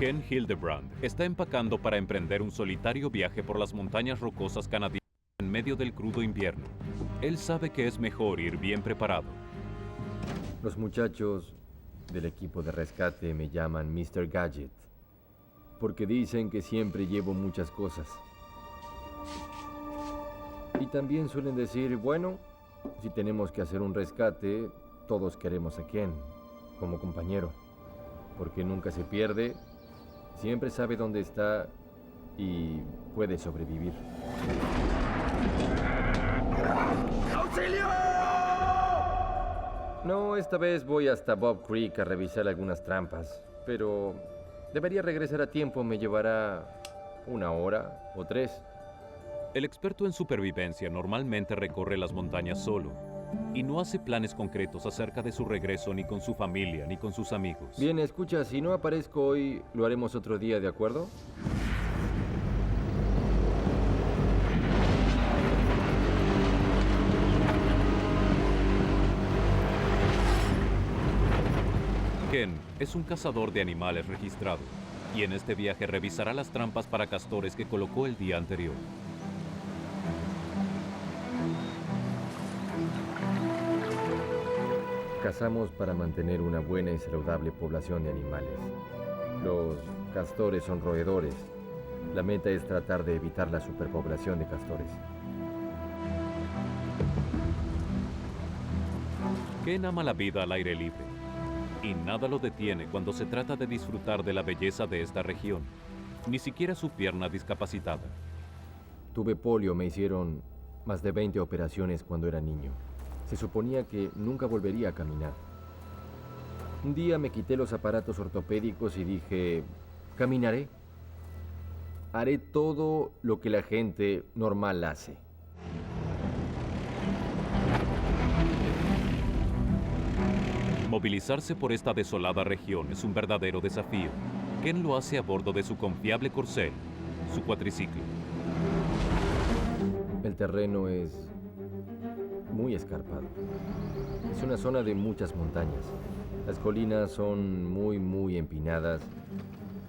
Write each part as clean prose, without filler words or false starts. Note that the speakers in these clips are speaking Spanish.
Ken Hildebrand está empacando para emprender un solitario viaje por las montañas rocosas canadienses en medio del crudo invierno. Él sabe que es mejor ir bien preparado. Los muchachos del equipo de rescate me llaman Mr. Gadget, porque dicen que siempre llevo muchas cosas. Y también suelen decir, bueno, si tenemos que hacer un rescate, todos queremos a Ken como compañero, porque nunca se pierde, siempre sabe dónde está y puede sobrevivir. ¡Auxilio! No, esta vez voy hasta Bob Creek a revisar algunas trampas, pero debería regresar a tiempo, me llevará 1 hora o 3. El experto en supervivencia normalmente recorre las montañas solo y no hace planes concretos acerca de su regreso ni con su familia ni con sus amigos. Bien, escucha, si no aparezco hoy, lo haremos otro día, ¿de acuerdo? Ken es un cazador de animales registrado y en este viaje revisará las trampas para castores que colocó el día anterior. Cazamos para mantener una buena y saludable población de animales. Los castores son roedores. La meta es tratar de evitar la superpoblación de castores. Ken ama la vida al aire libre y nada lo detiene cuando se trata de disfrutar de la belleza de esta región, ni siquiera su pierna discapacitada. Tuve polio, me hicieron más de 20 operaciones cuando era niño. Se suponía que nunca volvería a caminar. Un día me quité los aparatos ortopédicos y dije, caminaré. Haré todo lo que la gente normal hace. Movilizarse por esta desolada región es un verdadero desafío. Ken lo hace a bordo de su confiable corcel, su cuatriciclo. El terreno es muy escarpado. Es una zona de muchas montañas. Las colinas son muy empinadas.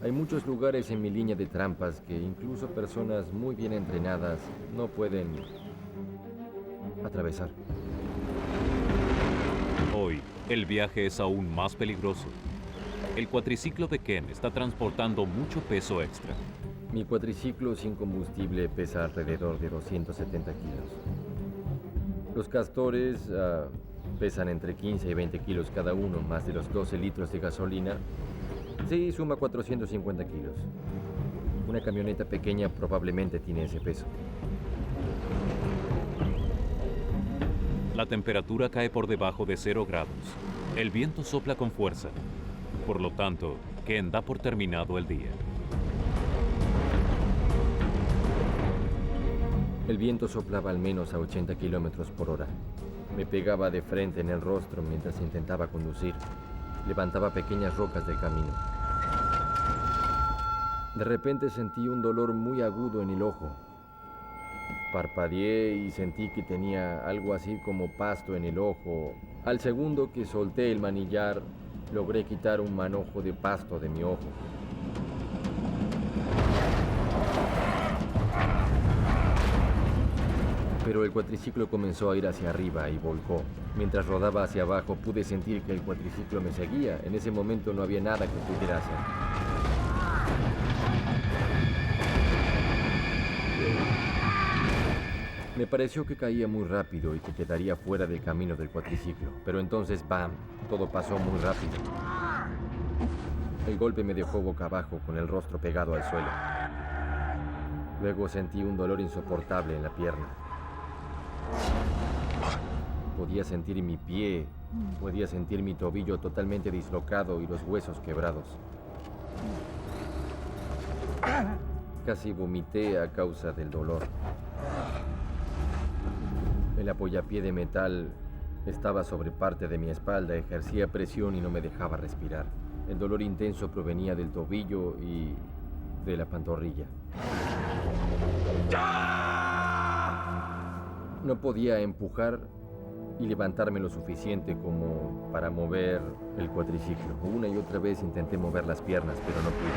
Hay muchos lugares en mi línea de trampas que incluso personas muy bien entrenadas no pueden atravesar. Hoy, el viaje es aún más peligroso. El cuatriciclo de Ken está transportando mucho peso extra. Mi cuatriciclo sin combustible pesa alrededor de 270 kilos. Los castores pesan entre 15 y 20 kilos cada uno, más de los 12 litros de gasolina. Sí, suma 450 kilos. Una camioneta pequeña probablemente tiene ese peso. La temperatura cae por debajo de 0 grados. El viento sopla con fuerza. Por lo tanto, Ken da por terminado el día. El viento soplaba al menos a 80 kilómetros por hora. Me pegaba de frente en el rostro mientras intentaba conducir. Levantaba pequeñas rocas del camino. De repente sentí un dolor muy agudo en el ojo. Parpadeé y sentí que tenía algo así como pasto en el ojo. Al segundo que solté el manillar, logré quitar un manojo de pasto de mi ojo. Pero el cuatriciclo comenzó a ir hacia arriba y volcó. Mientras rodaba hacia abajo, pude sentir que el cuatriciclo me seguía. En ese momento no había nada que pudiera hacer. Me pareció que caía muy rápido y que quedaría fuera del camino del cuatriciclo. Pero entonces, ¡bam!, todo pasó muy rápido. El golpe me dejó boca abajo con el rostro pegado al suelo. Luego sentí un dolor insoportable en la pierna. Podía sentir mi pie, podía sentir mi tobillo totalmente dislocado y los huesos quebrados. Casi vomité a causa del dolor. El apoyapié de metal estaba sobre parte de mi espalda, ejercía presión y no me dejaba respirar. El dolor intenso provenía del tobillo y de la pantorrilla. No podía empujar y levantarme lo suficiente como para mover el cuatriciclo. Una y otra vez intenté mover las piernas, pero no pude.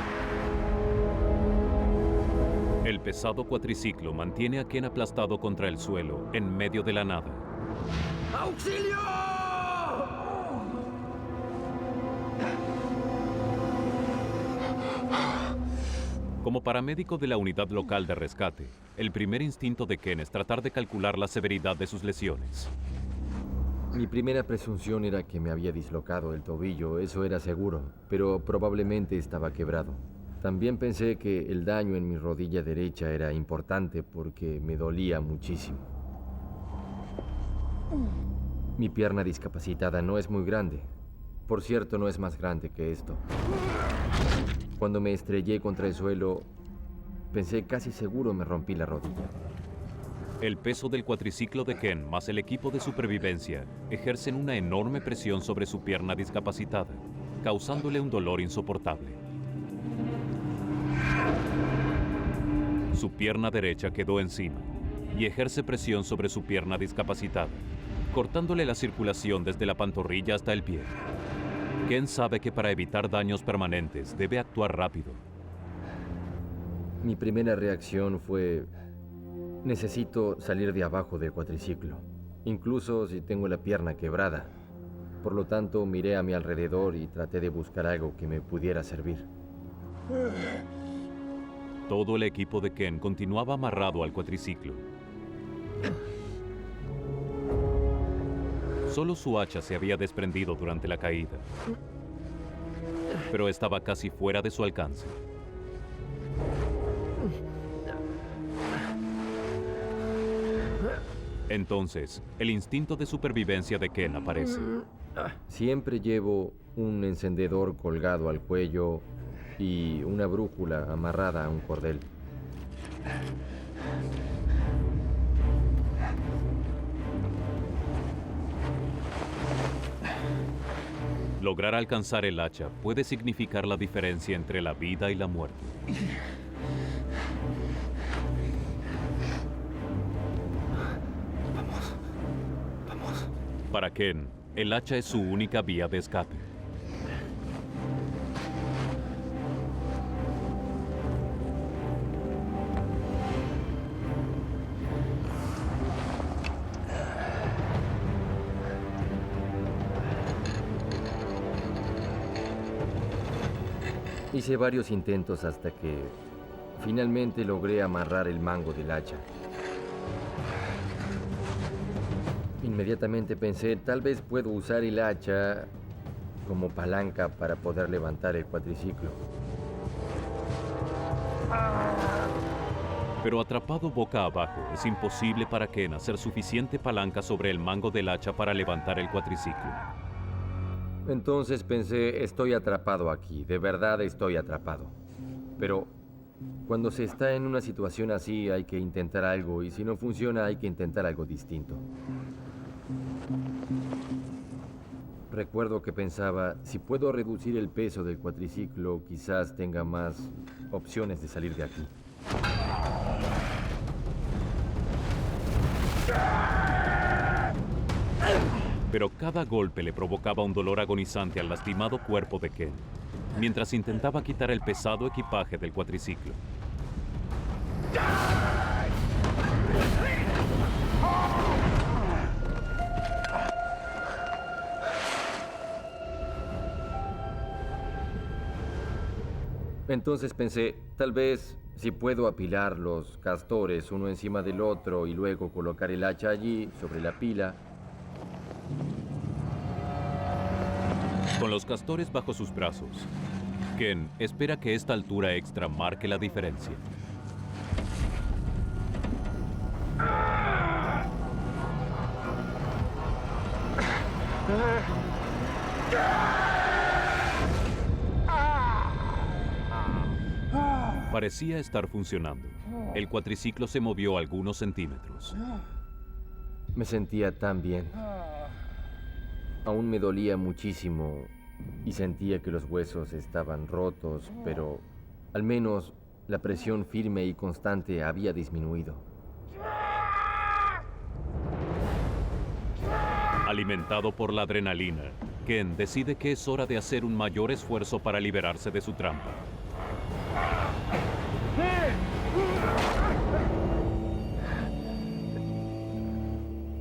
El pesado cuatriciclo mantiene a Ken aplastado contra el suelo, en medio de la nada. ¡Auxilio! Como paramédico de la unidad local de rescate, el primer instinto de Ken es tratar de calcular la severidad de sus lesiones. Mi primera presunción era que me había dislocado el tobillo, eso era seguro, pero probablemente estaba quebrado. También pensé que el daño en mi rodilla derecha era importante porque me dolía muchísimo. Mi pierna discapacitada no es muy grande. Por cierto, no es más grande que esto. Cuando me estrellé contra el suelo, pensé casi seguro me rompí la rodilla. El peso del cuatriciclo de Ken más el equipo de supervivencia ejercen una enorme presión sobre su pierna discapacitada, causándole un dolor insoportable. Su pierna derecha quedó encima y ejerce presión sobre su pierna discapacitada, cortándole la circulación desde la pantorrilla hasta el pie. Ken sabe que para evitar daños permanentes debe actuar rápido. Mi primera reacción fue: necesito salir de abajo del cuatriciclo, incluso si tengo la pierna quebrada. Por lo tanto, miré a mi alrededor y traté de buscar algo que me pudiera servir. Todo el equipo de Ken continuaba amarrado al cuatriciclo. Solo su hacha se había desprendido durante la caída, pero estaba casi fuera de su alcance. Entonces, el instinto de supervivencia de Ken aparece. Siempre llevo un encendedor colgado al cuello y una brújula amarrada a un cordel. Lograr alcanzar el hacha puede significar la diferencia entre la vida y la muerte. Vamos. Para Ken, el hacha es su única vía de escape. Hice varios intentos hasta que finalmente logré amarrar el mango del hacha. Inmediatamente pensé, tal vez puedo usar el hacha como palanca para poder levantar el cuatriciclo. Pero atrapado boca abajo, es imposible para Ken hacer suficiente palanca sobre el mango del hacha para levantar el cuatriciclo. Entonces pensé, estoy atrapado aquí, de verdad estoy atrapado. Pero cuando se está en una situación así hay que intentar algo y si no funciona hay que intentar algo distinto. Recuerdo que pensaba, si puedo reducir el peso del cuatriciclo, quizás tenga más opciones de salir de aquí. Pero cada golpe le provocaba un dolor agonizante al lastimado cuerpo de Ken, mientras intentaba quitar el pesado equipaje del cuatriciclo. Entonces pensé, tal vez si puedo apilar los castores uno encima del otro y luego colocar el hacha allí, sobre la pila. Con los castores bajo sus brazos, Ken espera que esta altura extra marque la diferencia. Parecía estar funcionando. El cuatriciclo se movió algunos centímetros. Me sentía tan bien. Aún me dolía muchísimo y sentía que los huesos estaban rotos, pero al menos la presión firme y constante había disminuido. Alimentado por la adrenalina, Ken decide que es hora de hacer un mayor esfuerzo para liberarse de su trampa.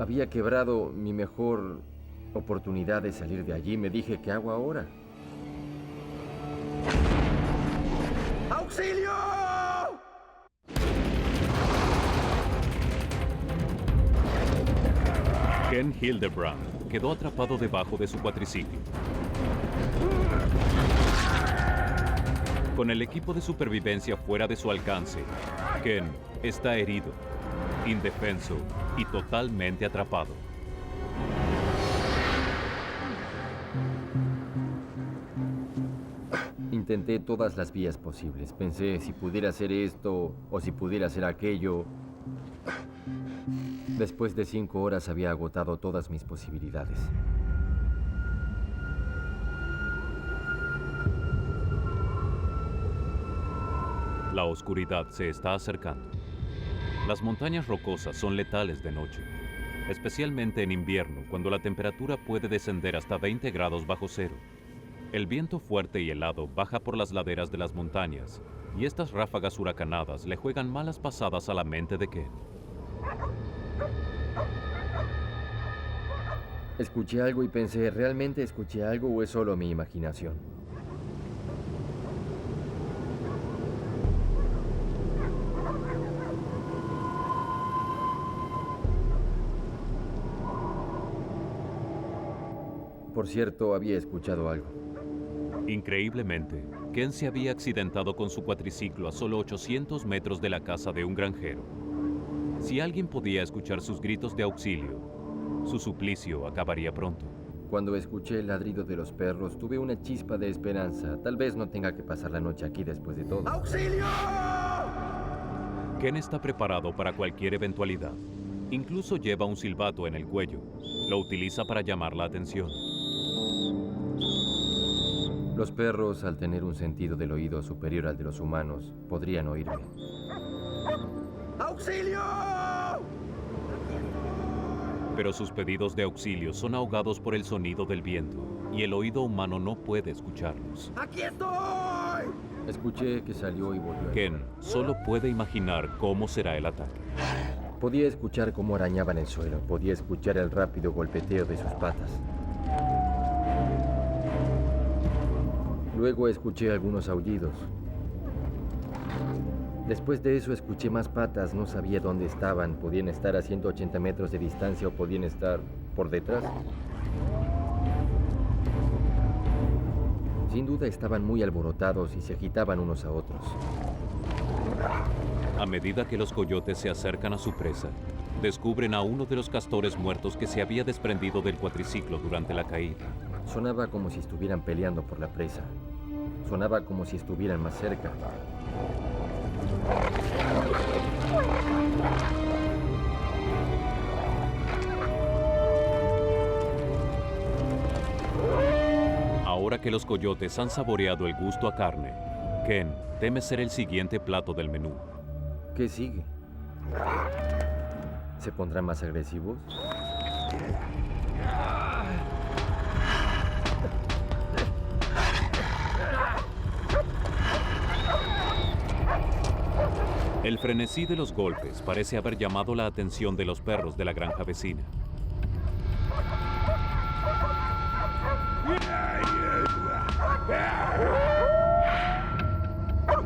Había quebrado mi mejor oportunidad de salir de allí. Me dije, ¿qué hago ahora? ¡Auxilio! Ken Hildebrand quedó atrapado debajo de su cuatriciclo. Con el equipo de supervivencia fuera de su alcance, Ken está herido, indefenso y totalmente atrapado. Intenté todas las vías posibles. Pensé si pudiera hacer esto o si pudiera hacer aquello. Después de 5 horas había agotado todas mis posibilidades. La oscuridad se está acercando. Las montañas rocosas son letales de noche, especialmente en invierno, cuando la temperatura puede descender hasta 20 grados bajo cero. El viento fuerte y helado baja por las laderas de las montañas, y estas ráfagas huracanadas le juegan malas pasadas a la mente de Ken. Escuché algo y pensé, ¿realmente escuché algo o es solo mi imaginación? Por cierto, había escuchado algo. Increíblemente, Ken se había accidentado con su cuatriciclo a solo 800 metros de la casa de un granjero. Si alguien podía escuchar sus gritos de auxilio, su suplicio acabaría pronto. Cuando escuché el ladrido de los perros, tuve una chispa de esperanza. Tal vez no tenga que pasar la noche aquí después de todo. ¡Auxilio! Ken está preparado para cualquier eventualidad. Incluso lleva un silbato en el cuello. Lo utiliza para llamar la atención. Los perros, al tener un sentido del oído superior al de los humanos, podrían oírme. ¡Auxilio! Pero sus pedidos de auxilio son ahogados por el sonido del viento, y el oído humano no puede escucharlos. ¡Aquí estoy! Escuché que salió y volvió. Ken solo puede imaginar cómo será el ataque. Podía escuchar cómo arañaban el suelo. Podía escuchar el rápido golpeteo de sus patas. Luego escuché algunos aullidos. Después de eso escuché más patas. No sabía dónde estaban. Podían estar a 180 metros de distancia o podían estar por detrás. Sin duda estaban muy alborotados y se agitaban unos a otros. A medida que los coyotes se acercan a su presa, descubren a uno de los castores muertos que se había desprendido del cuatriciclo durante la caída. Sonaba como si estuvieran peleando por la presa. Sonaba como si estuvieran más cerca. Ahora que los coyotes han saboreado el gusto a carne, Ken teme ser el siguiente plato del menú. ¿Qué sigue? ¿Se pondrán más agresivos? El frenesí de los golpes parece haber llamado la atención de los perros de la granja vecina.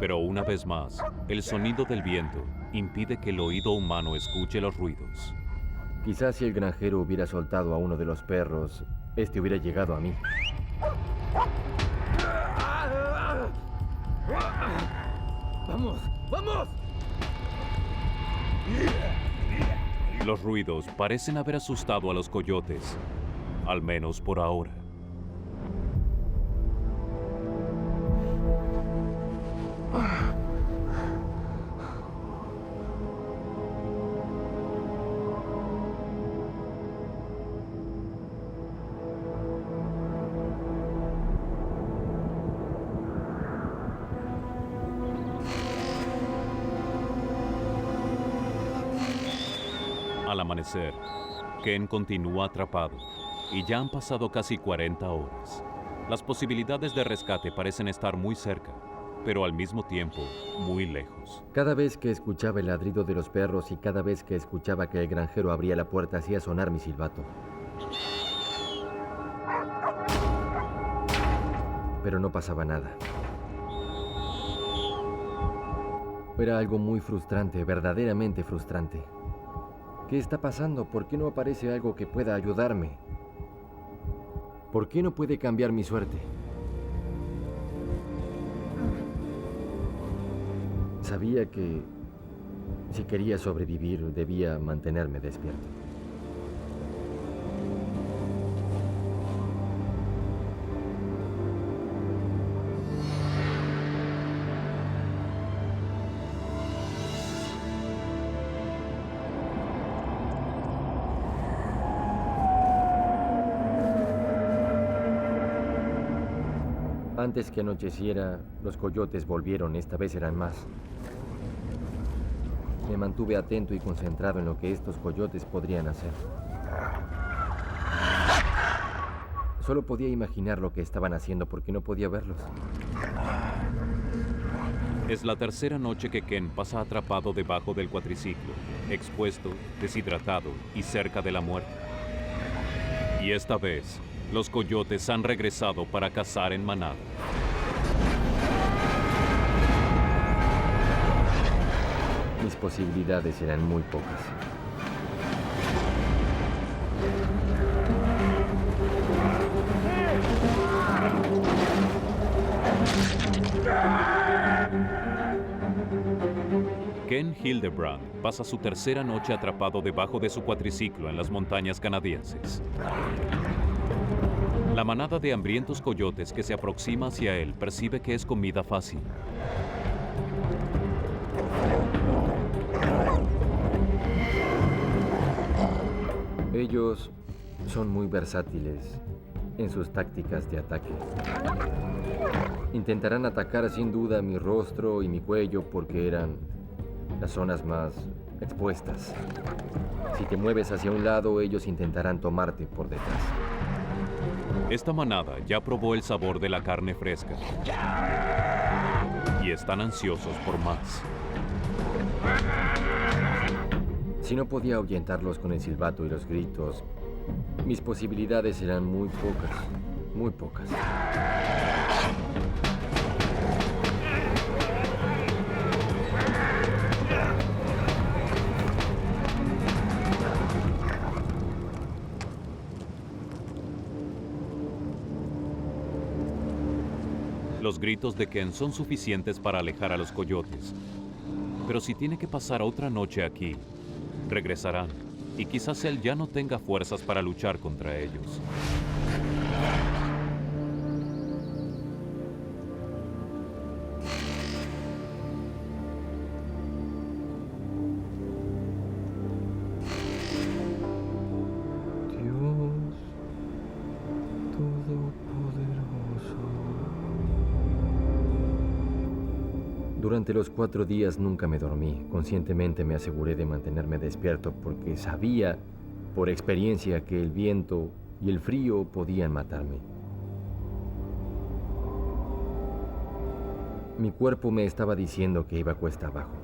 Pero una vez más, el sonido del viento impide que el oído humano escuche los ruidos. Quizás si el granjero hubiera soltado a uno de los perros, este hubiera llegado a mí. ¡Vamos! ¡Vamos! Los ruidos parecen haber asustado a los coyotes, al menos por ahora. Al amanecer, Ken continúa atrapado, y ya han pasado casi 40 horas. Las posibilidades de rescate parecen estar muy cerca, pero al mismo tiempo muy lejos. Cada vez que escuchaba el ladrido de los perros y cada vez que escuchaba que el granjero abría la puerta hacía sonar mi silbato. Pero no pasaba nada. Era algo muy frustrante, verdaderamente frustrante. ¿Qué está pasando? ¿Por qué no aparece algo que pueda ayudarme? ¿Por qué no puede cambiar mi suerte? Sabía que si quería sobrevivir debía mantenerme despierto. Antes que anocheciera, los coyotes volvieron, esta vez eran más. Me mantuve atento y concentrado en lo que estos coyotes podrían hacer. Solo podía imaginar lo que estaban haciendo porque no podía verlos. Es la tercera noche que Ken pasa atrapado debajo del cuatriciclo, expuesto, deshidratado y cerca de la muerte. Y esta vez, los coyotes han regresado para cazar en manada. Mis posibilidades eran muy pocas. Ken Hildebrand pasa su tercera noche atrapado debajo de su cuatriciclo en las montañas canadienses. La manada de hambrientos coyotes que se aproxima hacia él percibe que es comida fácil. Ellos son muy versátiles en sus tácticas de ataque. Intentarán atacar sin duda mi rostro y mi cuello porque eran las zonas más expuestas. Si te mueves hacia un lado, ellos intentarán tomarte por detrás. Esta manada ya probó el sabor de la carne fresca y están ansiosos por más. Si no podía ahuyentarlos con el silbato y los gritos, mis posibilidades eran muy pocas, muy pocas. Los gritos de Ken son suficientes para alejar a los coyotes. Pero si tiene que pasar otra noche aquí, regresarán y quizás él ya no tenga fuerzas para luchar contra ellos. Dios Todopoderoso. Durante los 4 días nunca me dormí. Conscientemente me aseguré de mantenerme despierto porque sabía, por experiencia, que el viento y el frío podían matarme. Mi cuerpo me estaba diciendo que iba cuesta abajo.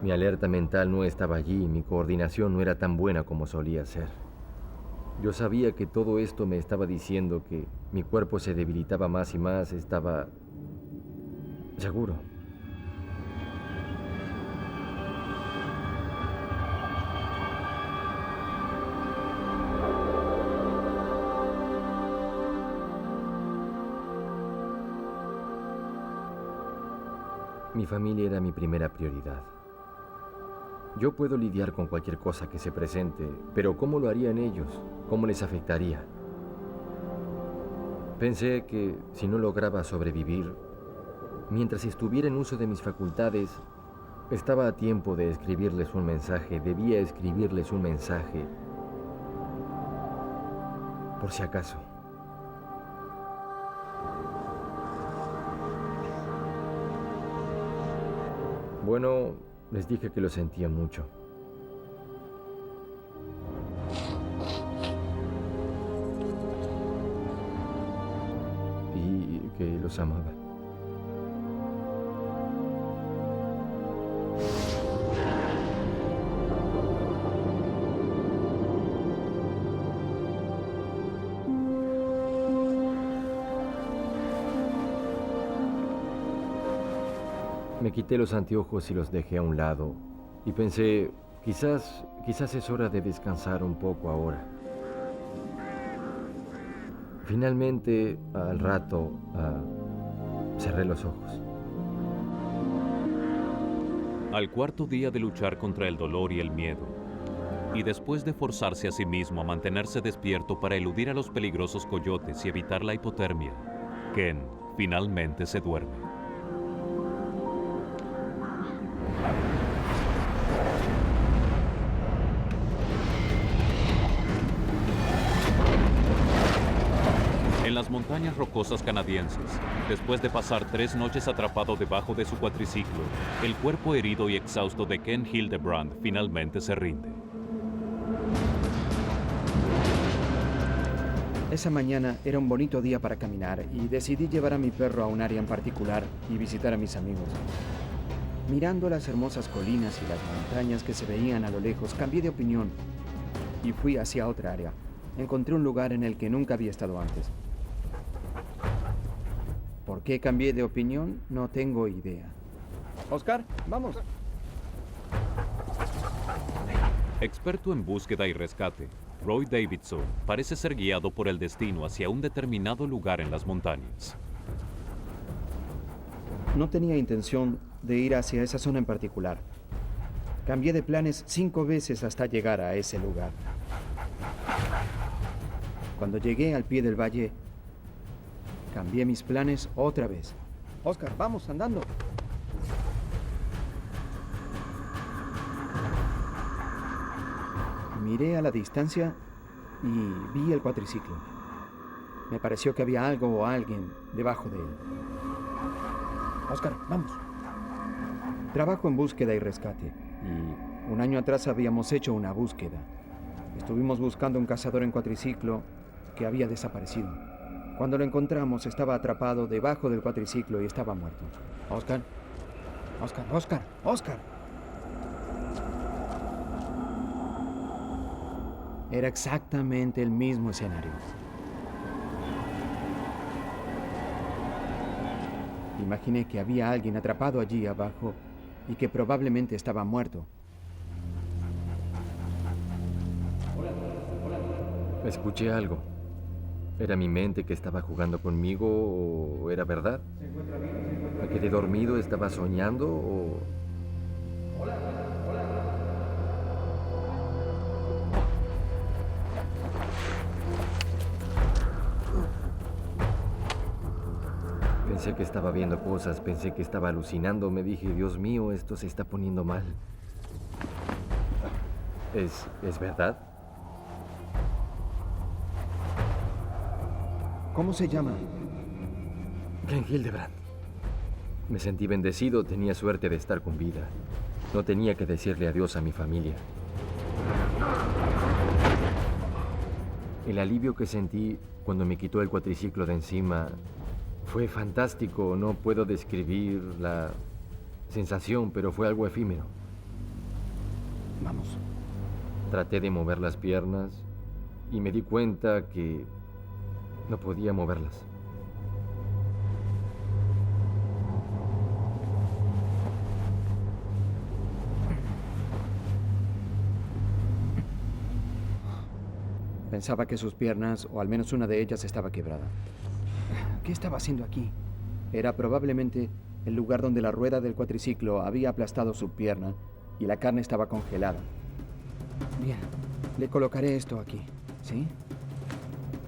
Mi alerta mental no estaba allí y mi coordinación no era tan buena como solía ser. Yo sabía que todo esto me estaba diciendo que mi cuerpo se debilitaba más y más, estaba seguro. Mi familia era mi primera prioridad. Yo puedo lidiar con cualquier cosa que se presente, pero ¿cómo lo harían ellos? ¿Cómo les afectaría? Pensé que si no lograba sobrevivir, mientras estuviera en uso de mis facultades, estaba a tiempo de escribirles un mensaje, debía escribirles un mensaje, por si acaso. Bueno, les dije que lo sentía mucho. sentí que los amaba. Me quité los anteojos y los dejé a un lado y pensé, quizás es hora de descansar un poco ahora. Finalmente, al rato, cerré los ojos. Al cuarto día de luchar contra el dolor y el miedo, y después de forzarse a sí mismo a mantenerse despierto para eludir a los peligrosos coyotes y evitar la hipotermia, Ken finalmente se duerme. En las montañas rocosas canadienses, después de pasar 3 noches atrapado debajo de su cuatriciclo, el cuerpo herido y exhausto de Ken Hildebrand finalmente se rinde. Esa mañana era un bonito día para caminar y decidí llevar a mi perro a un área en particular y visitar a mis amigos. Mirando las hermosas colinas y las montañas que se veían a lo lejos, cambié de opinión y fui hacia otra área. Encontré un lugar en el que nunca había estado antes. ¿Por qué cambié de opinión? No tengo idea. Oscar, vamos. Experto en búsqueda y rescate, Roy Davidson parece ser guiado por el destino hacia un determinado lugar en las montañas. No tenía intención de ir hacia esa zona en particular. Cambié de planes 5 veces hasta llegar a ese lugar. Cuando llegué al pie del valle, cambié mis planes otra vez. Oscar, vamos, andando. Miré a la distancia y vi el cuatriciclo. Me pareció que había algo o alguien debajo de él. Oscar, vamos. Trabajo en búsqueda y rescate. Y 1 año atrás habíamos hecho una búsqueda. Estuvimos buscando un cazador en cuatriciclo que había desaparecido. Cuando lo encontramos, estaba atrapado debajo del cuatriciclo y estaba muerto. Oscar. Oscar, Oscar, Oscar. Era exactamente el mismo escenario. Imaginé que había alguien atrapado allí abajo y que probablemente estaba muerto. Escuché algo. ¿Era mi mente que estaba jugando conmigo o era verdad? ¿Me quedé dormido? ¿Estaba soñando o...? Pensé que estaba viendo cosas, pensé que estaba alucinando. Me dije, Dios mío, esto se está poniendo mal. ¿Es verdad? ¿Cómo se llama? Ken Hildebrand. Me sentí bendecido, tenía suerte de estar con vida. No tenía que decirle adiós a mi familia. El alivio que sentí cuando me quitó el cuatriciclo de encima fue fantástico. No puedo describir la sensación, pero fue algo efímero. Vamos. Traté de mover las piernas y me di cuenta que no podía moverlas. Pensaba que sus piernas, o al menos una de ellas, estaba quebrada. ¿Qué estaba haciendo aquí? Era probablemente el lugar donde la rueda del cuatriciclo había aplastado su pierna y la carne estaba congelada. Bien, le colocaré esto aquí, ¿sí?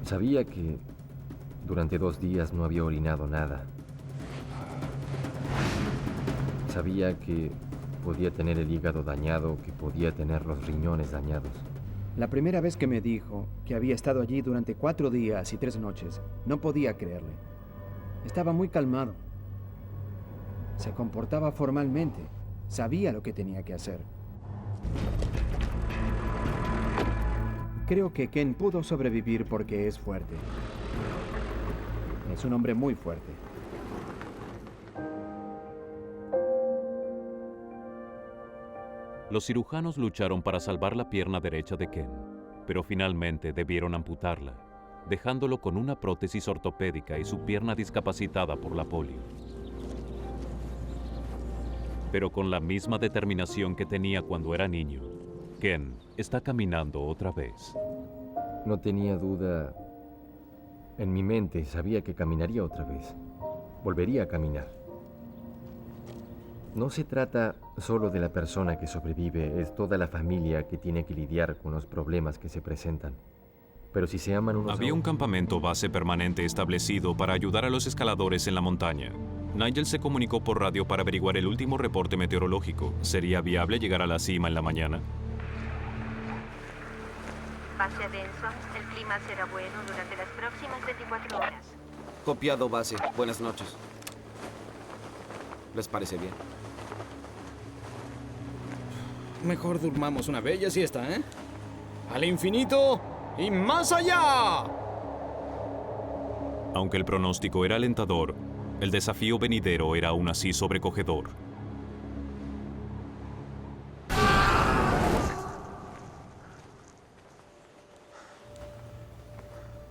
Sabía que durante 2 días no había orinado nada. Sabía que podía tener el hígado dañado, que podía tener los riñones dañados. La primera vez que me dijo que había estado allí durante 4 días y 3 noches, no podía creerle. Estaba muy calmado. Se comportaba formalmente. Sabía lo que tenía que hacer. Creo que Ken pudo sobrevivir porque es fuerte. Es un hombre muy fuerte. Los cirujanos lucharon para salvar la pierna derecha de Ken, pero finalmente debieron amputarla, dejándolo con una prótesis ortopédica y su pierna discapacitada por la polio. Pero con la misma determinación que tenía cuando era niño, Ken está caminando otra vez. No tenía duda. En mi mente sabía que caminaría otra vez. Volvería a caminar. No se trata solo de la persona que sobrevive, es toda la familia que tiene que lidiar con los problemas que se presentan. Pero si se aman unos Había un campamento base permanente establecido para ayudar a los escaladores en la montaña. Nigel se comunicó por radio para averiguar el último reporte meteorológico. ¿Sería viable llegar a la cima en la mañana? Base Denson, el clima será bueno durante las próximas 24 horas. Copiado, base. Buenas noches. ¿Les parece bien? Mejor durmamos una bella siesta, ¿eh? ¡Al infinito y más allá! Aunque el pronóstico era alentador, el desafío venidero era aún así sobrecogedor.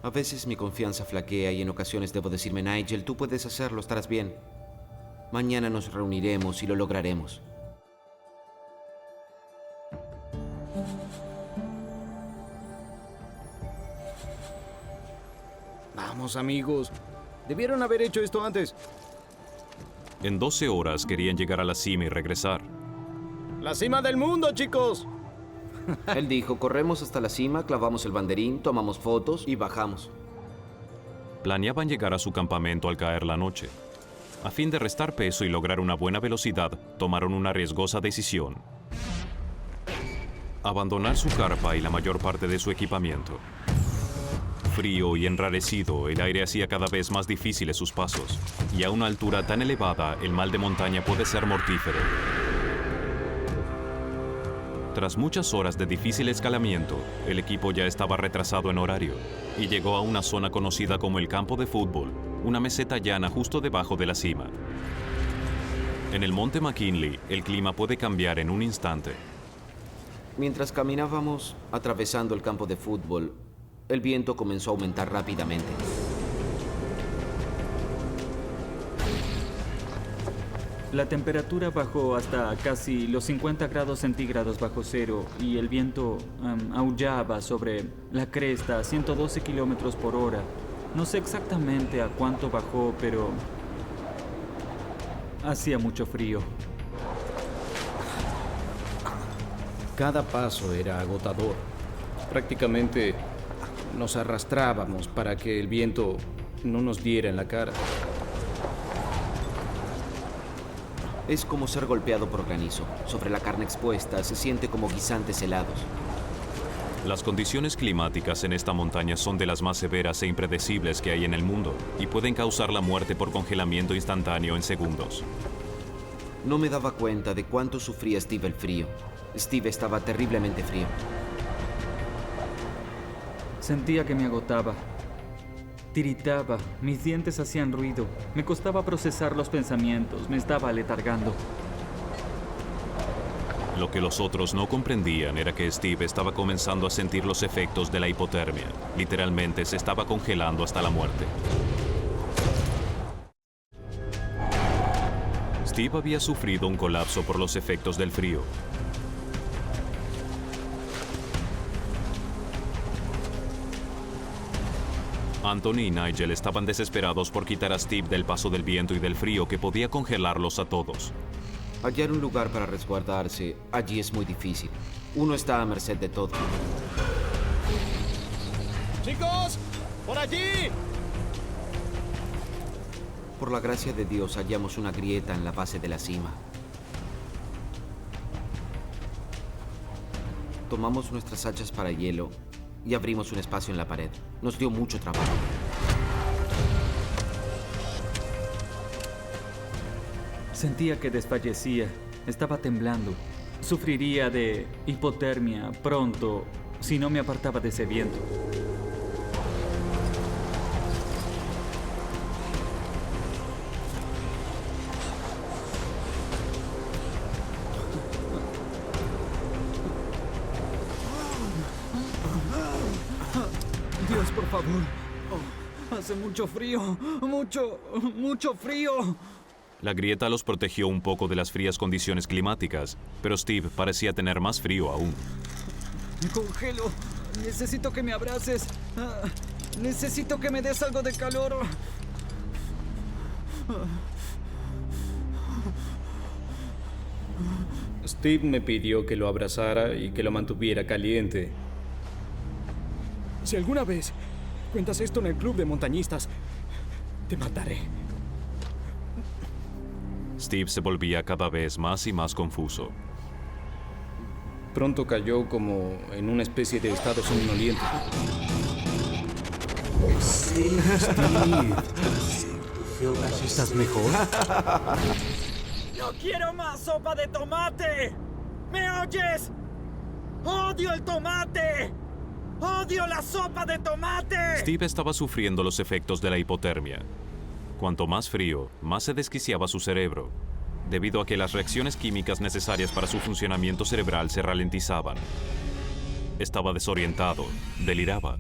A veces mi confianza flaquea y en ocasiones debo decirme, Nigel, tú puedes hacerlo, estarás bien. Mañana nos reuniremos y lo lograremos. Vamos, amigos. Debieron haber hecho esto antes. En 12 horas querían llegar a la cima y regresar. ¡La cima del mundo, chicos! Él dijo, corremos hasta la cima, clavamos el banderín, tomamos fotos y bajamos. Planeaban llegar a su campamento al caer la noche. A fin de restar peso y lograr una buena velocidad, tomaron una riesgosa decisión: abandonar su carpa y la mayor parte de su equipamiento. Frío y enrarecido, el aire hacía cada vez más difíciles sus pasos, y a una altura tan elevada, el mal de montaña puede ser mortífero. Tras muchas horas de difícil escalamiento, el equipo ya estaba retrasado en horario y llegó a una zona conocida como el campo de fútbol, una meseta llana justo debajo de la cima. En el monte McKinley, el clima puede cambiar en un instante. Mientras caminábamos atravesando el campo de fútbol, el viento comenzó a aumentar rápidamente. La temperatura bajó hasta casi los 50 grados centígrados bajo cero y el viento aullaba sobre la cresta a 112 kilómetros por hora. No sé exactamente a cuánto bajó, pero hacía mucho frío. Cada paso era agotador. Prácticamente nos arrastrábamos para que el viento no nos diera en la cara. Es como ser golpeado por granizo. Sobre la carne expuesta se siente como guisantes helados. Las condiciones climáticas en esta montaña son de las más severas e impredecibles que hay en el mundo y pueden causar la muerte por congelamiento instantáneo en segundos. No me daba cuenta de cuánto sufría Steve el frío. Steve estaba terriblemente frío. Sentía que me agotaba. Tiritaba, mis dientes hacían ruido. Me costaba procesar los pensamientos, me estaba aletargando. Lo que los otros no comprendían era que Steve estaba comenzando a sentir los efectos de la hipotermia. Literalmente se estaba congelando hasta la muerte. Steve había sufrido un colapso por los efectos del frío. Anthony y Nigel estaban desesperados por quitar a Steve del paso del viento y del frío que podía congelarlos a todos. Hallar un lugar para resguardarse allí es muy difícil. Uno está a merced de todo. ¡Chicos! ¡Por allí! Por la gracia de Dios hallamos una grieta en la base de la cima. Tomamos nuestras hachas para hielo y abrimos un espacio en la pared. Nos dio mucho trabajo. Sentía que desfallecía, estaba temblando. Sufriría de hipotermia pronto si no me apartaba de ese viento. favor. Oh, hace mucho frío. Mucho frío. La grieta los protegió un poco de las frías condiciones climáticas, pero Steve parecía tener más frío aún. Me congelo. Necesito que me abraces. Necesito que me des algo de calor. Steve me pidió que lo abrazara y que lo mantuviera caliente. Si alguna vez cuentas esto en el club de montañistas, te mataré. Steve se volvía cada vez más y más confuso. Pronto cayó como en una especie de estado somnoliento. Steve. ¿Estás mejor? ¡No quiero más sopa de tomate! ¿Me oyes? ¡Odio el tomate! ¡Odio la sopa de tomate! Steve estaba sufriendo los efectos de la hipotermia. Cuanto más frío, más se desquiciaba su cerebro, debido a que las reacciones químicas necesarias para su funcionamiento cerebral se ralentizaban. Estaba desorientado, deliraba.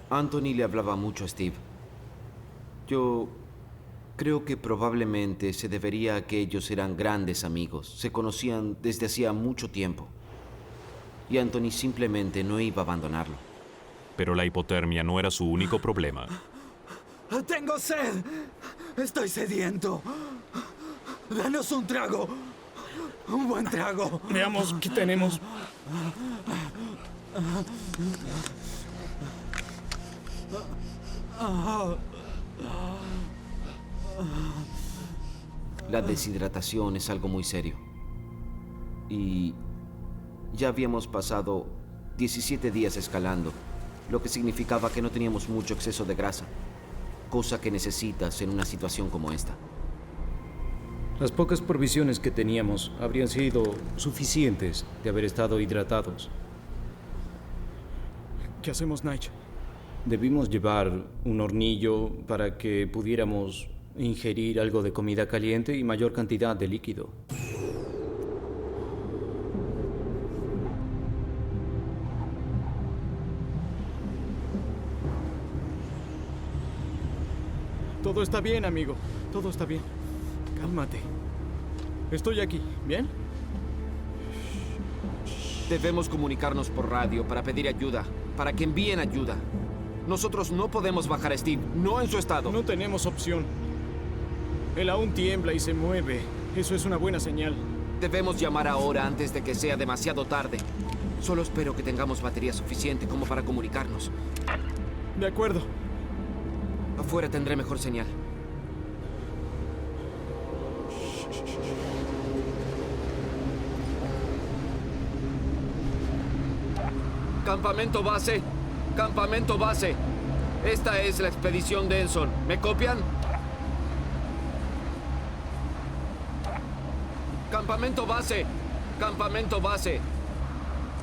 Anthony le hablaba mucho a Steve. Yo creo que probablemente se debería a que ellos eran grandes amigos. Se conocían desde hacía mucho tiempo. Y Anthony simplemente no iba a abandonarlo. Pero la hipotermia no era su único problema. ¡Tengo sed! ¡Estoy sediento! ¡Danos un trago! ¡Un buen trago! Veamos qué tenemos. La deshidratación es algo muy serio. Y ya habíamos pasado 17 días escalando, lo que significaba que no teníamos mucho exceso de grasa, cosa que necesitas en una situación como esta. Las pocas provisiones que teníamos habrían sido suficientes de haber estado hidratados. ¿Qué hacemos, Nige? Debimos llevar un hornillo para que pudiéramos ingerir algo de comida caliente y mayor cantidad de líquido. Todo está bien, amigo. Todo está bien. Cálmate. Estoy aquí, ¿bien? Debemos comunicarnos por radio para pedir ayuda, para que envíen ayuda. Nosotros no podemos bajar a Steve, no en su estado. No tenemos opción. Él aún tiembla y se mueve. Eso es una buena señal. Debemos llamar ahora antes de que sea demasiado tarde. Solo espero que tengamos batería suficiente como para comunicarnos. De acuerdo. Afuera tendré mejor señal. Campamento base. Campamento base. Esta es la expedición Denson. ¿Me copian? Campamento base. Campamento base.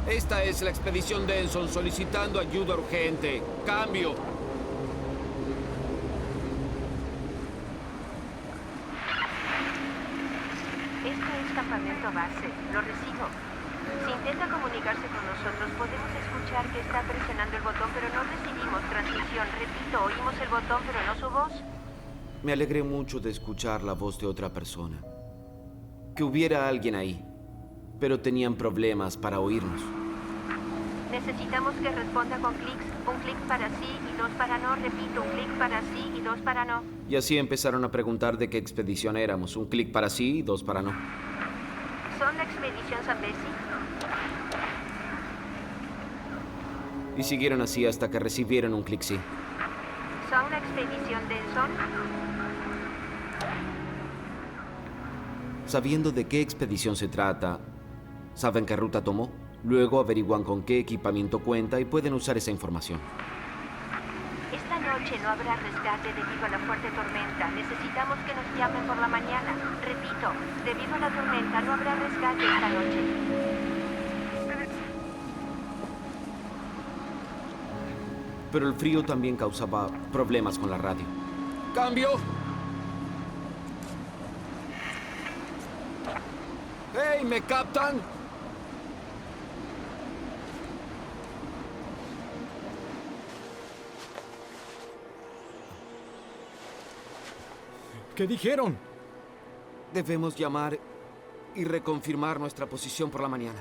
Esta es la expedición Denson solicitando ayuda urgente. Cambio. Esto es campamento base. Lo recibo. Si intenta comunicarse con nosotros, podemos escuchar que está presionando el botón, pero no recibimos transmisión. Repito, oímos el botón, pero no su voz. Me alegré mucho de escuchar la voz de otra persona. Que hubiera alguien ahí, pero tenían problemas para oírnos. Necesitamos que responda con clics. Un clic para sí y dos para no. Repito, un clic para sí y dos para no. Y así empezaron a preguntar de qué expedición éramos. Un clic para sí y dos para no. ¿Son la expedición Zambesi? Y siguieron así hasta que recibieron un clic sí. ¿Son la expedición Denson? Sabiendo de qué expedición se trata, saben qué ruta tomó. Luego averiguan con qué equipamiento cuenta y pueden usar esa información. Esta noche no habrá rescate debido a la fuerte tormenta. Necesitamos que nos llamen por la mañana. Repito, debido a la tormenta no habrá rescate esta noche. Pero el frío también causaba problemas con la radio. ¡Cambio! ¡Hey! ¿Me captan? ¿Qué dijeron? Debemos llamar y reconfirmar nuestra posición por la mañana.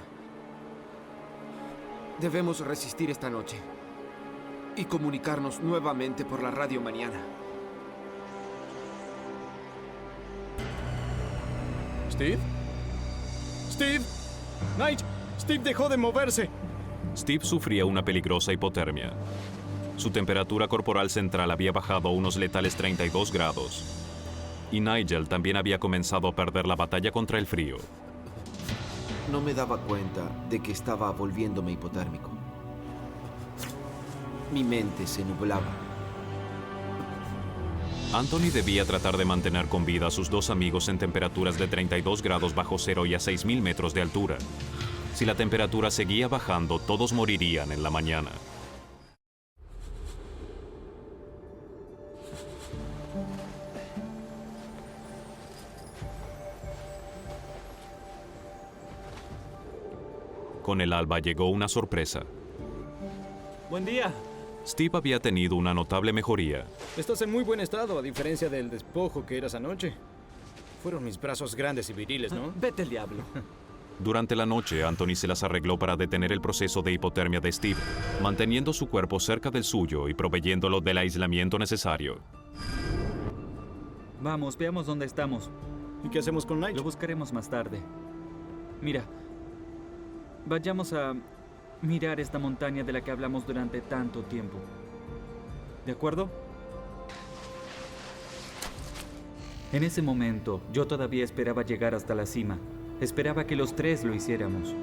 Debemos resistir esta noche y comunicarnos nuevamente por la radio mañana. ¿Steve? ¡Steve! ¡Nigel! ¡Steve dejó de moverse! Steve sufría una peligrosa hipotermia. Su temperatura corporal central había bajado a unos letales 32 grados. Y Nigel también había comenzado a perder la batalla contra el frío. No me daba cuenta de que estaba volviéndome hipotérmico. Mi mente se nublaba. Anthony debía tratar de mantener con vida a sus dos amigos en temperaturas de 32 grados bajo cero y a 6.000 metros de altura. Si la temperatura seguía bajando, todos morirían en la mañana. Con el alba llegó una sorpresa. Buen día. Steve había tenido una notable mejoría. Estás en muy buen estado, a diferencia del despojo que eras anoche. Fueron mis brazos grandes y viriles, ¿no? Vete al diablo. Durante la noche, Anthony se las arregló para detener el proceso de hipotermia de Steve, manteniendo su cuerpo cerca del suyo y proveyéndolo del aislamiento necesario. Vamos, veamos dónde estamos. ¿Y qué hacemos con Nigel? Lo buscaremos más tarde. Mira, vayamos a mirar esta montaña de la que hablamos durante tanto tiempo. ¿De acuerdo? En ese momento, yo todavía esperaba llegar hasta la cima. Esperaba que los tres lo hiciéramos.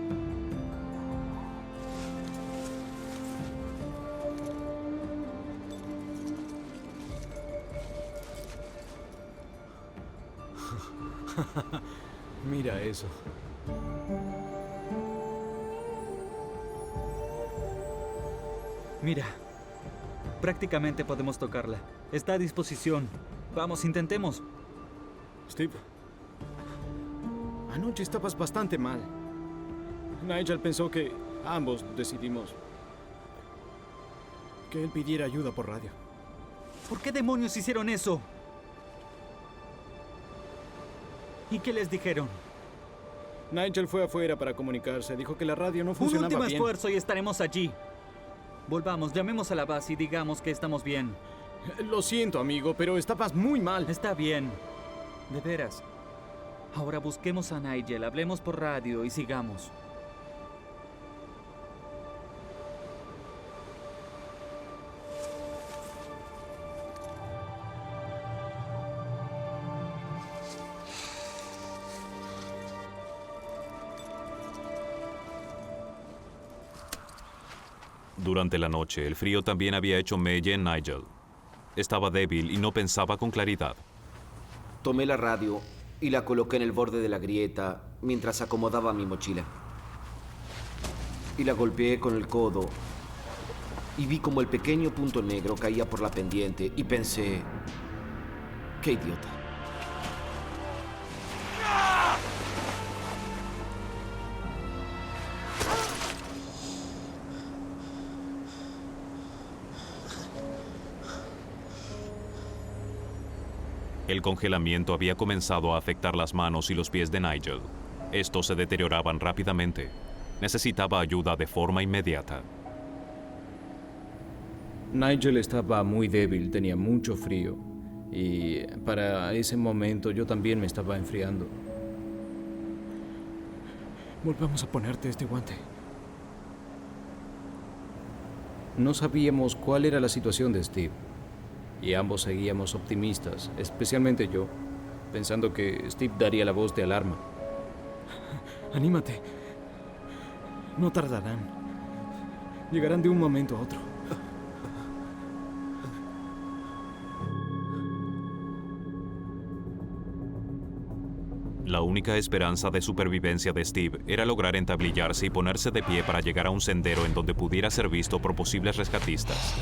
Mira eso. Mira, prácticamente podemos tocarla. Está a disposición. Vamos, intentemos. Steve, anoche estabas bastante mal. Nigel pensó que ambos decidimos que él pidiera ayuda por radio. ¿Por qué demonios hicieron eso? ¿Y qué les dijeron? Nigel fue afuera para comunicarse. Dijo que la radio no funcionaba bien. Un último esfuerzo y estaremos allí. Volvamos, llamemos a la base y digamos que estamos bien. Lo siento, amigo, pero estabas muy mal. Está bien. De veras. Ahora busquemos a Nigel, hablemos por radio y sigamos. Durante la noche, el frío también había hecho mella en Nigel. Estaba débil y no pensaba con claridad. Tomé la radio y la coloqué en el borde de la grieta mientras acomodaba mi mochila. Y la golpeé con el codo y vi como el pequeño punto negro caía por la pendiente y pensé, ¡qué idiota! El congelamiento había comenzado a afectar las manos y los pies de Nigel. Estos se deterioraban rápidamente. Necesitaba ayuda de forma inmediata. Nigel estaba muy débil, tenía mucho frío. Y para ese momento yo también me estaba enfriando. Volvamos a ponerte este guante. No sabíamos cuál era la situación de Steve. Y ambos seguíamos optimistas, especialmente yo, pensando que Steve daría la voz de alarma. Anímate. No tardarán. Llegarán de un momento a otro. La única esperanza de supervivencia de Steve era lograr entablillarse y ponerse de pie para llegar a un sendero en donde pudiera ser visto por posibles rescatistas.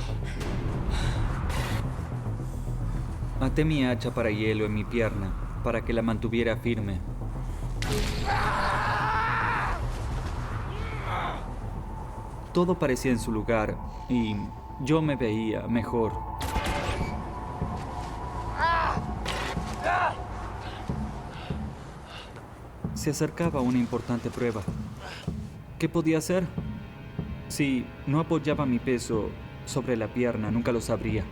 Até mi hacha para hielo en mi pierna, para que la mantuviera firme. Todo parecía en su lugar y yo me veía mejor. Se acercaba una importante prueba. ¿Qué podía hacer? Si no apoyaba mi peso sobre la pierna, nunca lo sabría.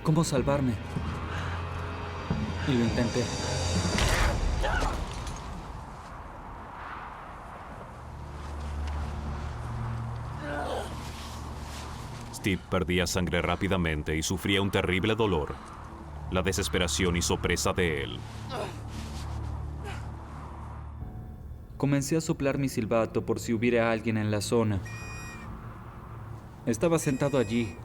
¿Cómo salvarme? Y lo intenté. Steve perdía sangre rápidamente y sufría un terrible dolor. La desesperación hizo presa de él. Comencé a soplar mi silbato por si hubiera alguien en la zona. Estaba sentado allí,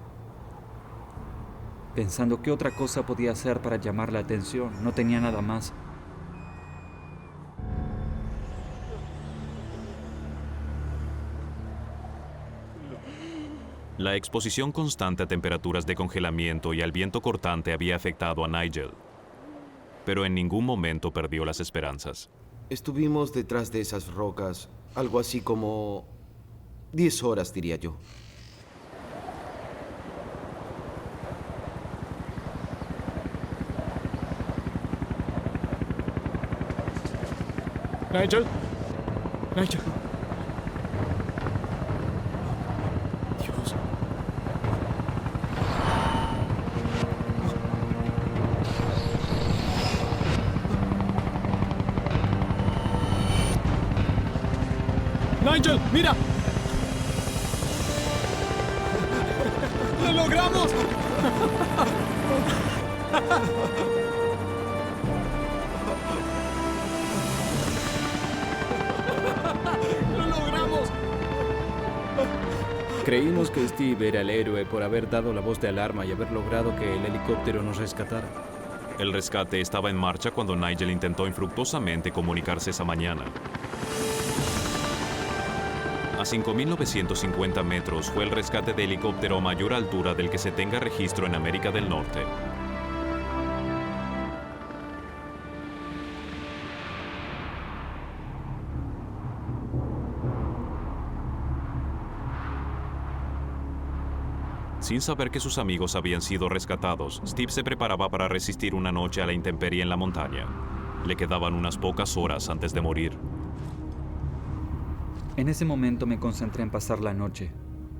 pensando qué otra cosa podía hacer para llamar la atención. No tenía nada más. La exposición constante a temperaturas de congelamiento y al viento cortante había afectado a Nigel, pero en ningún momento perdió las esperanzas. Estuvimos detrás de esas rocas, algo así como 10 horas, diría yo. Nigel. Nigel. Dios. Nigel, mira. ¡Lo logramos! ¡Lo logramos! Creímos que Steve era el héroe por haber dado la voz de alarma y haber logrado que el helicóptero nos rescatara. El rescate estaba en marcha cuando Nigel intentó infructuosamente comunicarse esa mañana. A 5.950 metros fue el rescate de helicóptero a mayor altura del que se tenga registro en América del Norte. Sin saber que sus amigos habían sido rescatados, Steve se preparaba para resistir una noche a la intemperie en la montaña. Le quedaban unas pocas horas antes de morir. En ese momento me concentré en pasar la noche.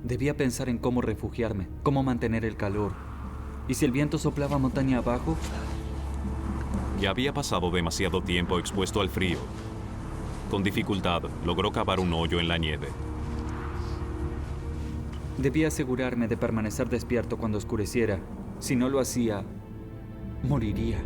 Debía pensar en cómo refugiarme, cómo mantener el calor. ¿Y si el viento soplaba montaña abajo? Ya había pasado demasiado tiempo expuesto al frío. Con dificultad, logró cavar un hoyo en la nieve. Debía asegurarme de permanecer despierto cuando oscureciera. Si no lo hacía, moriría.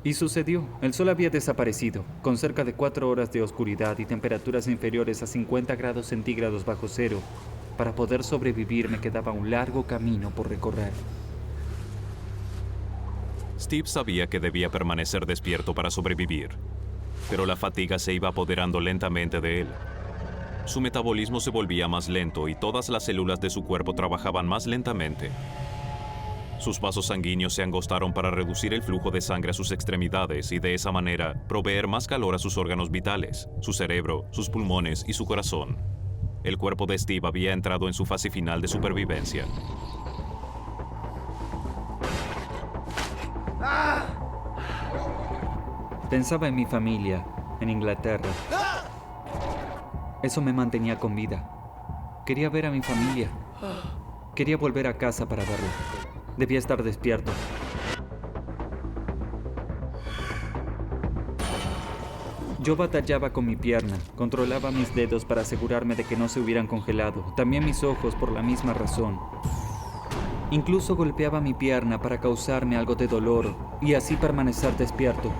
Y sucedió. El sol había desaparecido, con cerca de 4 horas de oscuridad y temperaturas inferiores a 50 grados centígrados bajo cero. Para poder sobrevivir me quedaba un largo camino por recorrer. Steve sabía que debía permanecer despierto para sobrevivir, pero la fatiga se iba apoderando lentamente de él. Su metabolismo se volvía más lento y todas las células de su cuerpo trabajaban más lentamente. Sus vasos sanguíneos se angostaron para reducir el flujo de sangre a sus extremidades y de esa manera proveer más calor a sus órganos vitales, su cerebro, sus pulmones y su corazón. El cuerpo de Steve había entrado en su fase final de supervivencia. Pensaba en mi familia, en Inglaterra. Eso me mantenía con vida. Quería ver a mi familia. Quería volver a casa para verla. Debía estar despierto. Yo batallaba con mi pierna, controlaba mis dedos para asegurarme de que no se hubieran congelado, también mis ojos por la misma razón. Incluso golpeaba mi pierna para causarme algo de dolor y así permanecer despierto.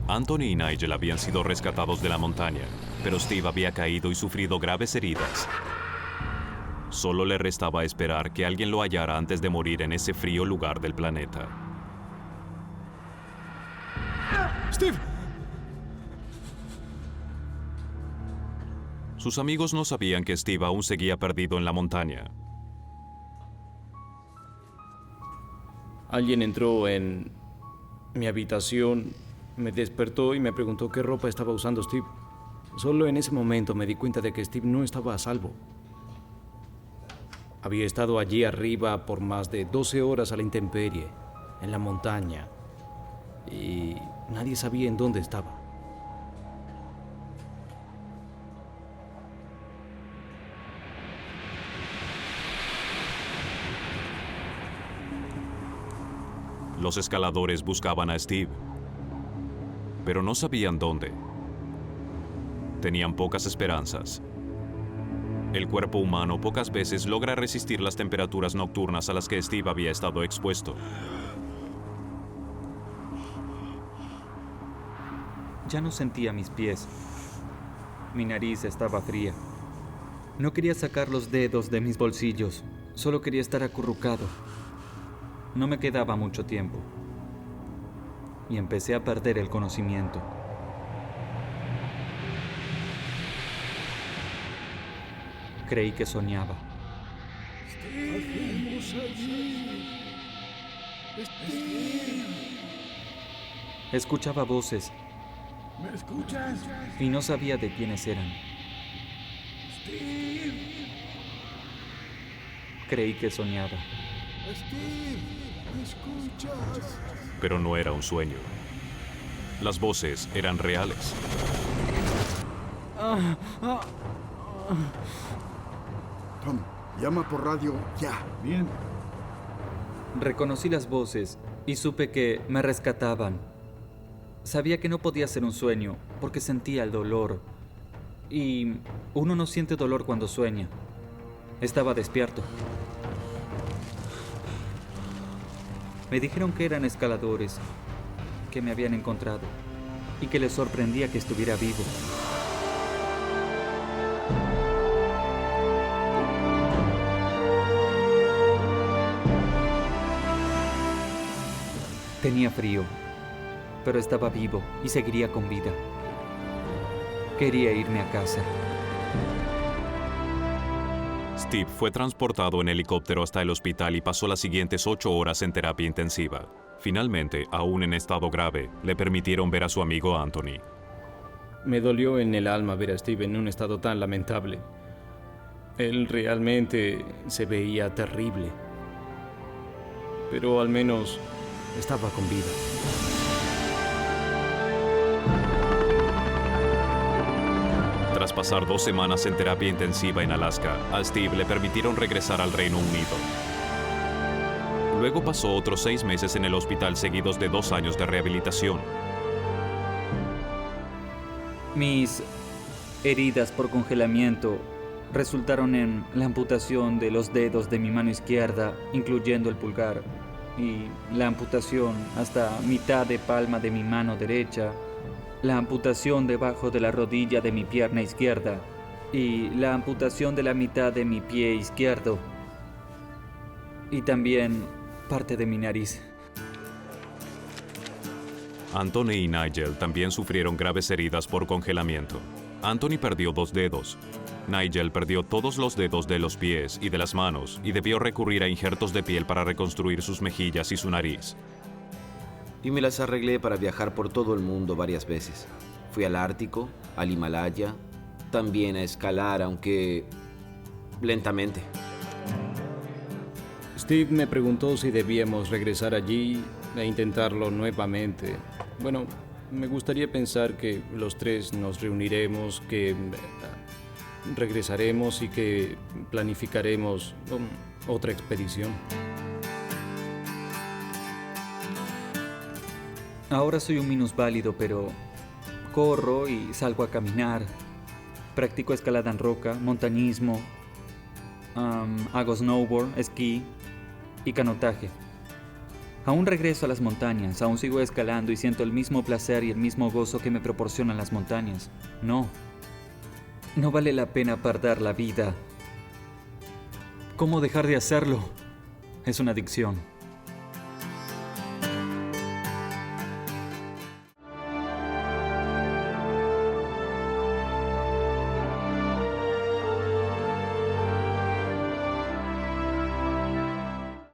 Anthony y Nigel habían sido rescatados de la montaña, pero Steve había caído y sufrido graves heridas. Solo le restaba esperar que alguien lo hallara antes de morir en ese frío lugar del planeta. ¡Steve! Sus amigos no sabían que Steve aún seguía perdido en la montaña. Alguien entró en mi habitación, me despertó y me preguntó qué ropa estaba usando Steve. Solo en ese momento me di cuenta de que Steve no estaba a salvo. Había estado allí arriba por más de 12 horas a la intemperie, en la montaña, y nadie sabía en dónde estaba. Los escaladores buscaban a Steve, pero no sabían dónde. Tenían pocas esperanzas. El cuerpo humano pocas veces logra resistir las temperaturas nocturnas a las que Steve había estado expuesto. Ya no sentía mis pies. Mi nariz estaba fría. No quería sacar los dedos de mis bolsillos. Solo quería estar acurrucado. No me quedaba mucho tiempo. Y empecé a perder el conocimiento. Creí que soñaba. Escuchaba voces. ¿Me escuchas? Y no sabía de quiénes eran. Steve. Creí que soñaba. Steve, ¿me escuchas? Pero no era un sueño. Las voces eran reales. Tom, llama por radio ya. Bien. Reconocí las voces y supe que me rescataban. Sabía que no podía ser un sueño porque sentía el dolor. Y uno no siente dolor cuando sueña. Estaba despierto. Me dijeron que eran escaladores, que me habían encontrado y que les sorprendía que estuviera vivo. Tenía frío, pero estaba vivo y seguiría con vida. Quería irme a casa. Steve fue transportado en helicóptero hasta el hospital y pasó las siguientes 8 horas en terapia intensiva. Finalmente, aún en estado grave, le permitieron ver a su amigo Anthony. Me dolió en el alma ver a Steve en un estado tan lamentable. Él realmente se veía terrible. Pero al menos estaba con vida. Tras pasar 2 semanas en terapia intensiva en Alaska, a Steve le permitieron regresar al Reino Unido. Luego pasó otros 6 meses en el hospital seguidos de 2 años de rehabilitación. Mis heridas por congelamiento resultaron en la amputación de los dedos de mi mano izquierda, incluyendo el pulgar, y la amputación hasta mitad de palma de mi mano derecha, la amputación debajo de la rodilla de mi pierna izquierda y la amputación de la mitad de mi pie izquierdo y también parte de mi nariz. Anthony y Nigel también sufrieron graves heridas por congelamiento. Anthony perdió 2 dedos. Nigel perdió todos los dedos de los pies y de las manos y debió recurrir a injertos de piel para reconstruir sus mejillas y su nariz. Y me las arreglé para viajar por todo el mundo varias veces. Fui al Ártico, al Himalaya, también a escalar, aunque lentamente. Steve me preguntó si debíamos regresar allí e intentarlo nuevamente. Bueno, me gustaría pensar que los 3 nos reuniremos, que regresaremos y que planificaremos otra expedición. Ahora soy un minusválido, pero corro y salgo a caminar. Practico escalada en roca, montañismo, hago snowboard, esquí y canotaje. Aún regreso a las montañas, aún sigo escalando y siento el mismo placer y el mismo gozo que me proporcionan las montañas. No vale la pena perder la vida. ¿Cómo dejar de hacerlo? Es una adicción.